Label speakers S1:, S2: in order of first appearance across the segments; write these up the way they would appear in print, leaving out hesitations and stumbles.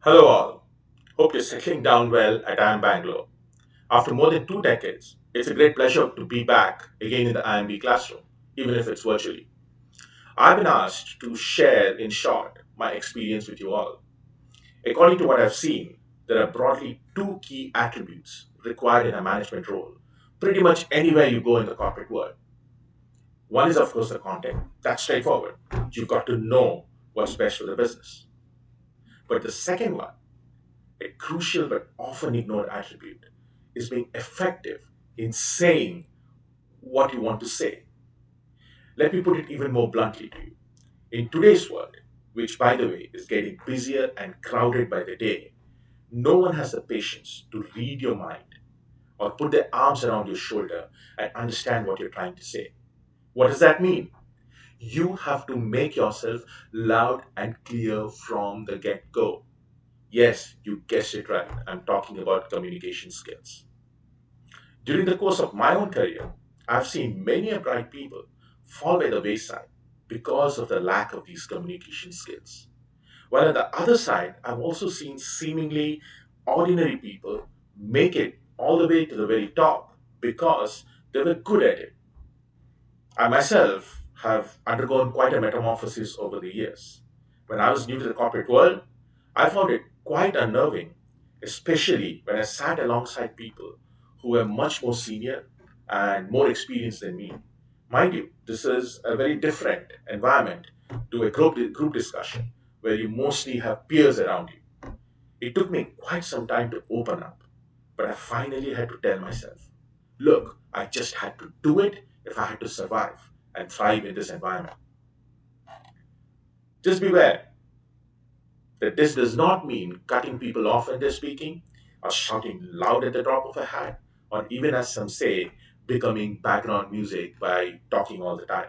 S1: Hello, all. Hope you're settling down well at IIM Bangalore. After more than 2 decades, it's a great pleasure to be back again in the IMB classroom, even if it's virtually. I've been asked to share, in short, my experience with you all. According to what I've seen, there are broadly two key attributes required in a management role, pretty much anywhere you go in the corporate world. One is, of course, the content. That's straightforward. You've got to know what's best for the business. But the second one, a crucial but often ignored attribute, is being effective in saying what you want to say. Let me put it even more bluntly to you. In today's world, which by the way is getting busier and crowded by the day, no one has the patience to read your mind or put their arms around your shoulder and understand what you're trying to say. What does that mean? You have to make yourself loud and clear from the get go. Yes, you guessed it right. I'm talking about communication skills. During the course of my own career, I've seen many bright people fall by the wayside because of the lack of these communication skills. While on the other side, I've also seen seemingly ordinary people make it all the way to the very top because they were good at it. I myself have undergone quite a metamorphosis over the years. When I was new to the corporate world, I found it quite unnerving, especially when I sat alongside people who were much more senior and more experienced than me. Mind you, this is a very different environment to a group discussion where you mostly have peers around you. It took me quite some time to open up, but I finally had to tell myself, look, I just had to do it if I had to survive and thrive in this environment. Just beware that this does not mean cutting people off when they're speaking, or shouting loud at the drop of a hat, or even, as some say, becoming background music by talking all the time.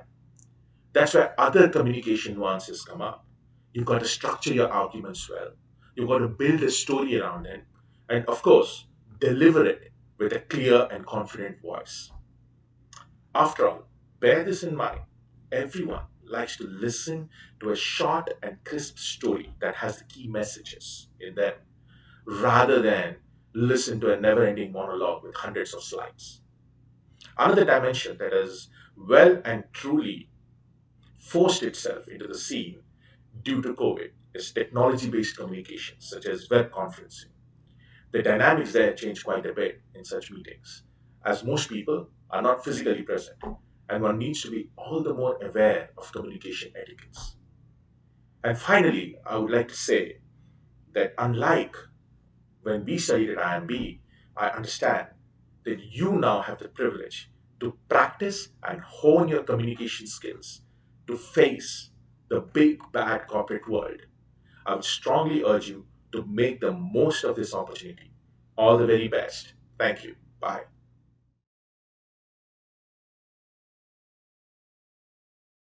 S1: That's where other communication nuances come up. You've got to structure your arguments well. You've got to build a story around it. And of course, deliver it with a clear and confident voice. After all, bear this in mind. Everyone likes to listen to a short and crisp story that has the key messages in them, rather than listen to a never ending monologue with hundreds of slides. Another dimension that has well and truly forced itself into the scene due to COVID is technology based communications, such as web conferencing. The dynamics there change quite a bit in such meetings, as most people are not physically present, and one needs to be all the more aware of communication etiquettes. And finally, I would like to say that unlike when we studied at IMB, I understand that you now have the privilege to practice and hone your communication skills to face the big bad corporate world. I would strongly urge you to make the most of this opportunity. All the very best. Thank you. Bye.